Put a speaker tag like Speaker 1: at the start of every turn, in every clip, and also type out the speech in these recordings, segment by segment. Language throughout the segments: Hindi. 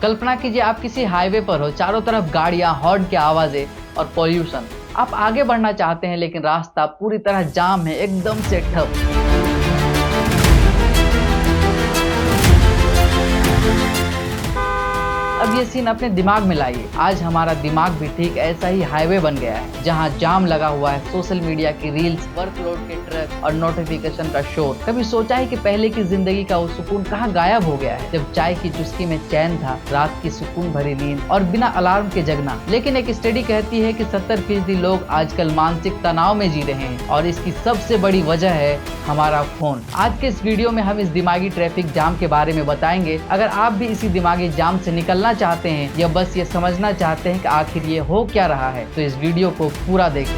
Speaker 1: कल्पना कीजिए आप किसी हाईवे पर हो, चारों तरफ गाड़ियां, हॉर्न की आवाजें और पॉल्यूशन। आप आगे बढ़ना चाहते हैं लेकिन रास्ता पूरी तरह जाम है, एकदम से ठप। अब ये सीन अपने दिमाग में लाइए। आज हमारा दिमाग भी ठीक ऐसा ही हाईवे बन गया है, जहाँ जाम लगा हुआ है, सोशल मीडिया की रील्स, वर्कलोड के ट्रक और नोटिफिकेशन का शोर। कभी सोचा है कि पहले की जिंदगी का वो सुकून कहाँ गायब हो गया है, जब चाय की चुस्की में चैन था, रात की सुकून भरी नींद और बिना अलार्म के जगना। लेकिन एक स्टडी कहती है कि 70% लोग आजकल मानसिक तनाव में जी रहे हैं और इसकी सबसे बड़ी वजह है हमारा फोन। आज के इस वीडियो में हम इस दिमागी ट्रैफिक जाम के बारे में बताएंगे। अगर आप भी इसी दिमागी जाम से निकलना चाहते हैं या बस ये समझना चाहते हैं कि आखिर ये हो क्या रहा है, तो इस वीडियो को पूरा देखें।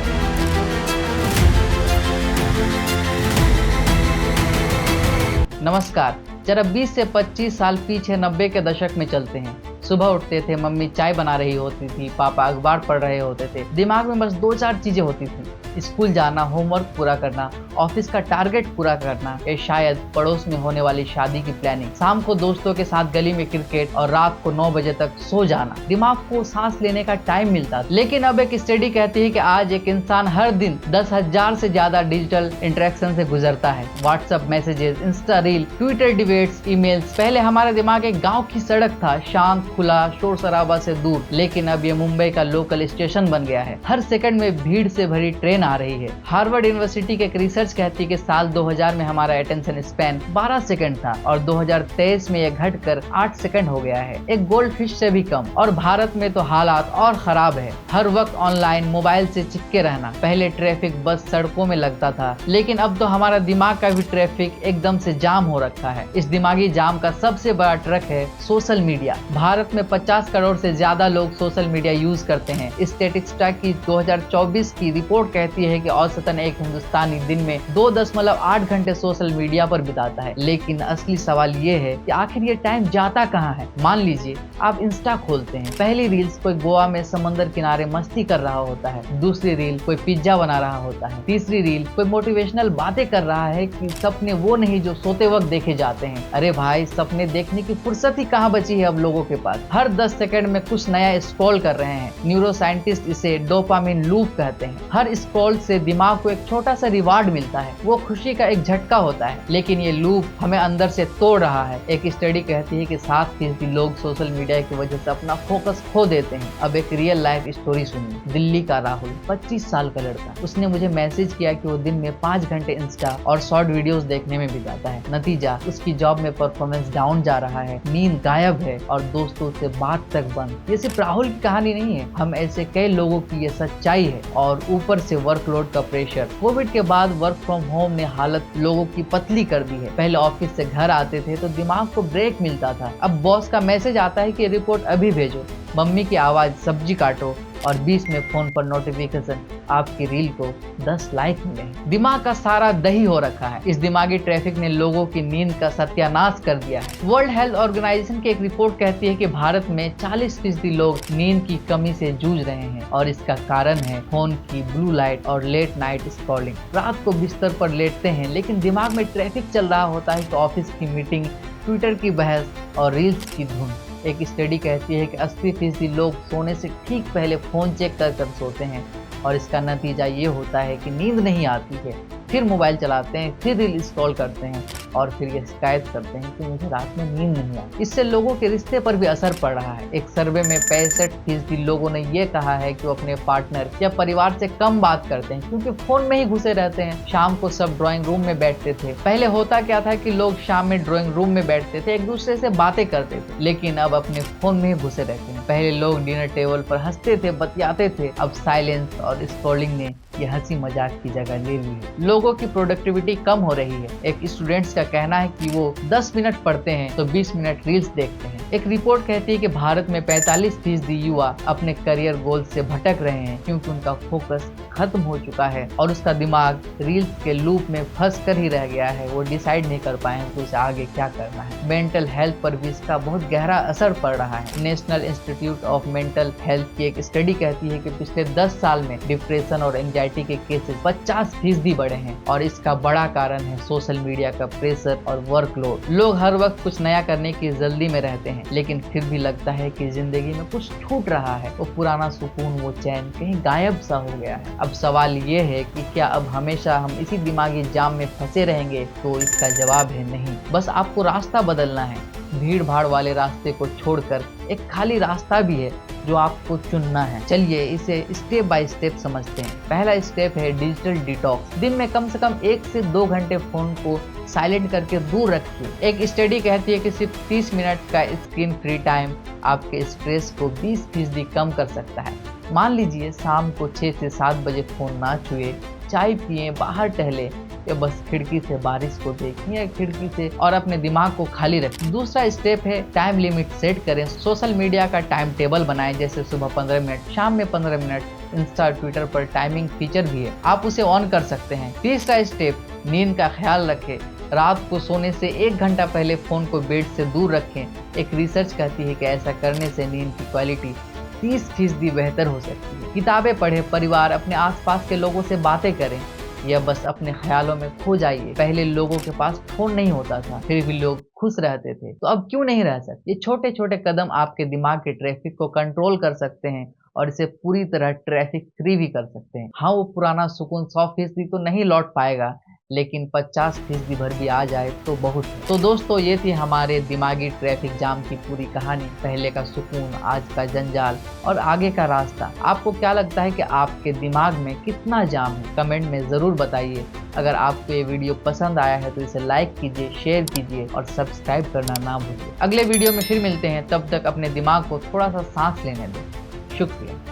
Speaker 1: नमस्कार। जरा 20 से 25 साल पीछे 90 के दशक में चलते हैं। सुबह उठते थे, मम्मी चाय बना रही होती थी, पापा अखबार पढ़ रहे होते थे। दिमाग में बस 2-4 चीजें होती थी, स्कूल जाना, होमवर्क पूरा करना, ऑफिस का टारगेट पूरा करना या शायद पड़ोस में होने वाली शादी की प्लानिंग। शाम को दोस्तों के साथ गली में क्रिकेट और रात को 9 बजे तक सो जाना। दिमाग को सांस लेने का टाइम मिलता था। लेकिन अब एक स्टडी कहती है कि आज एक इंसान हर दिन 10,000 से ज्यादा डिजिटल इंटरेक्शन से गुजरता है। WhatsApp messages, Insta reel, Twitter debates, emails. पहले हमारा दिमाग एक गाँव की सड़क था, शांत, खुला, शोर शराबा से दूर। लेकिन अब ये मुंबई का लोकल स्टेशन बन गया है। हर सेकंड में भीड़ से भरी ट्रेन आ रही है। हार्वर्ड यूनिवर्सिटी के एक रिसर्च कहती है कि साल 2000 में हमारा अटेंशन स्पैन 12 सेकंड था और 2023 में यह घटकर 8 सेकंड हो गया है, एक गोल्ड फिश से भी कम। और भारत में तो हालात और खराब है। हर वक्त ऑनलाइन, मोबाइल से चिपके रहना। पहले ट्रैफिक बस सड़कों में लगता था, लेकिन अब तो हमारा दिमाग का भी ट्रैफिक एकदम से जाम हो रखा है। इस दिमागी जाम का सबसे बड़ा ट्रक है सोशल मीडिया। भारत में 50 करोड़ से ज्यादा लोग सोशल मीडिया यूज करते हैं। स्टैटिस्टिक्स की 2024 की रिपोर्ट कहती है कि औसतन एक हिंदुस्तानी दिन में 2.8 घंटे सोशल मीडिया पर बिताता है। लेकिन असली सवाल ये है कि आखिर ये टाइम जाता कहाँ है। मान लीजिए आप इंस्टा खोलते हैं, पहली रील्स कोई गोवा में समंदर किनारे मस्ती कर रहा होता है, दूसरी रील कोई पिज्जा बना रहा होता है, तीसरी रील कोई मोटिवेशनल बातें कर रहा है कि सपने वो नहीं जो सोते वक्त देखे जाते हैं। अरे भाई, सपने देखने की फुर्सत ही कहाँ बची है अब लोगों के पास। हर 10 सेकंड में कुछ नया स्क्रॉल कर रहे हैं। न्यूरो साइंटिस्ट इसे डोपामिन लूप कहते हैं। हर स्क्रॉल से दिमाग को एक छोटा सा रिवार्ड मिलता है, वो खुशी का एक झटका होता है, लेकिन ये लूप हमें अंदर से तोड़ रहा है। एक स्टडी कहती है कि 7% लोग सोशल मीडिया की वजह से अपना फोकस खो देते हैं। अब एक रियल लाइफ स्टोरी सुनिए। दिल्ली का राहुल, 25 साल का लड़का, उसने मुझे मैसेज किया कि वो दिन में 5 घंटे इंस्टा और शॉर्ट वीडियोस देखने में बिताता है। नतीजा, उसकी जॉब में परफॉर्मेंस डाउन जा रहा है, नींद गायब है और दोस्तों से बात तक बंद। ये सिर्फ राहुल की कहानी नहीं है, हम ऐसे कई लोगों की ये सच्चाई है। और ऊपर से वर्कलोड का प्रेशर। कोविड के बाद वर्क फ्रॉम होम ने हालत लोगों की पतली कर दी है। पहले ऑफिस से घर आते थे तो दिमाग को ब्रेक मिलता था। अब बॉस का मैसेज आता है कि रिपोर्ट अभी भेजो, मम्मी की आवाज सब्जी काटो और 20 में फोन पर नोटिफिकेशन, आपकी रील को 10 लाइक मिले। दिमाग का सारा दही हो रखा है। इस दिमागी ट्रैफिक ने लोगों की नींद का सत्यानाश कर दिया है। वर्ल्ड हेल्थ ऑर्गेनाइजेशन की एक रिपोर्ट कहती है कि भारत में 40% लोग नींद की कमी से जूझ रहे हैं और इसका कारण है फोन की ब्लू लाइट और लेट नाइट स्क्रॉलिंग। रात को बिस्तर पर लेटते हैं लेकिन दिमाग में ट्रैफिक चल रहा होता है, तो ऑफिस की मीटिंग, ट्विटर की बहस और रील्स की धुन। एक स्टडी कहती है कि 80% लोग सोने से ठीक पहले फोन चेक कर सोते हैं और इसका नतीजा ये होता है कि नींद नहीं आती है, फिर मोबाइल चलाते हैं, फिर रील स्क्रॉल करते हैं और फिर ये शिकायत करते हैं कि मुझे रात में नींद नहीं आती। इससे लोगों के रिश्ते पर भी असर पड़ रहा है। एक सर्वे में 65% लोगों ने ये कहा है कि वो अपने पार्टनर या परिवार से कम बात करते हैं क्योंकि फोन में ही घुसे रहते हैं। शाम को सब ड्राइंग रूम में बैठते थे। पहले होता क्या था कि लोग शाम में ड्राइंग रूम में बैठते थे, एक दूसरे से बातें करते थे, लेकिन अब अपने फोन में ही घुसे रहते हैं। पहले लोग डिनर टेबल पर हंसते थे, बतियाते थे, अब साइलेंस और स्क्रॉलिंग ने ये हंसी मजाक की जगह ले ली है। लोगों की प्रोडक्टिविटी कम हो रही है। एक स्टूडेंट्स का कहना है कि वो 10 मिनट पढ़ते हैं तो 20 मिनट रील्स देखते हैं। एक रिपोर्ट कहती है कि भारत में 45% युवा अपने करियर गोल से भटक रहे हैं क्योंकि उनका फोकस खत्म हो चुका है और उसका दिमाग रील्स के लूप में फंस कर ही रह गया है। वो डिसाइड नहीं कर पाए हैं कि उसे आगे क्या करना है। मेंटल हेल्थ पर भी इसका बहुत गहरा असर पड़ रहा है। National institute of mental health की एक स्टडी कहती है कि पिछले 10 साल में डिप्रेशन और एंजाइटी के केसेस 50% बढ़े हैं और इसका बड़ा कारण है सोशल मीडिया का प्रेशर और वर्कलोड। लोग हर वक्त कुछ नया करने की जल्दी में रहते हैं हैं, लेकिन फिर भी लगता है कि जिंदगी में कुछ छूट रहा है। वो पुराना सुकून, वो चैन कहीं गायब सा हो गया है। अब सवाल ये है कि क्या अब हमेशा हम इसी दिमागी जाम में फंसे रहेंगे? तो इसका जवाब है नहीं, बस आपको रास्ता बदलना है। भीड़ भाड़ वाले रास्ते को छोड़कर एक खाली रास्ता भी है जो आपको चुनना है। चलिए इसे स्टेप बाय स्टेप समझते हैं। पहला स्टेप है डिजिटल डिटॉक्स। दिन में कम से कम 1 से 2 घंटे फोन को साइलेंट करके दूर रखिए। एक स्टडी कहती है कि सिर्फ 30 मिनट का स्क्रीन फ्री टाइम आपके स्ट्रेस को 20% कम कर सकता है। मान लीजिए शाम को 6 से 7 बजे फोन ना छुए, चाय पिए, बाहर टहले या बस खिड़की से बारिश को देखें या खिड़की से और अपने दिमाग को खाली रखें। दूसरा स्टेप है टाइम लिमिट सेट करें। सोशल मीडिया का टाइम टेबल बनाएं, जैसे सुबह 15 मिनट, शाम में 15 मिनट। इंस्टा, ट्विटर पर टाइमिंग फीचर भी है, आप उसे ऑन कर सकते हैं। तीसरा स्टेप, नींद का ख्याल रखें। रात को सोने से 1 घंटा पहले फोन को बेड से दूर रखें। एक रिसर्च कहती है कि ऐसा करने से नींद की क्वालिटी 30% बेहतर हो सकती है। किताबें पढ़ें, परिवार, अपने आसपास के लोगों से बातें करें या बस अपने ख्यालों में खो जाइए। पहले लोगों के पास फोन नहीं होता था, फिर भी लोग खुश रहते थे, तो अब क्यों नहीं रह सकते? ये छोटे छोटे कदम आपके दिमाग के ट्रैफिक को कंट्रोल कर सकते हैं और इसे पूरी तरह ट्रैफिक फ्री भी कर सकते हैं। हाँ, वो पुराना सुकून 100% तो नहीं लौट पाएगा, लेकिन 50% भर भी आ जाए तो बहुत है। तो दोस्तों, ये थी हमारे दिमागी ट्रैफिक जाम की पूरी कहानी। पहले का सुकून, आज का जंजाल और आगे का रास्ता। आपको क्या लगता है कि आपके दिमाग में कितना जाम है? कमेंट में ज़रूर बताइए। अगर आपको ये वीडियो पसंद आया है तो इसे लाइक कीजिए, शेयर कीजिए और सब्सक्राइब करना ना भूलिए। अगले वीडियो में फिर मिलते हैं, तब तक अपने दिमाग को थोड़ा सा सांस लेने दें। शुक्रिया।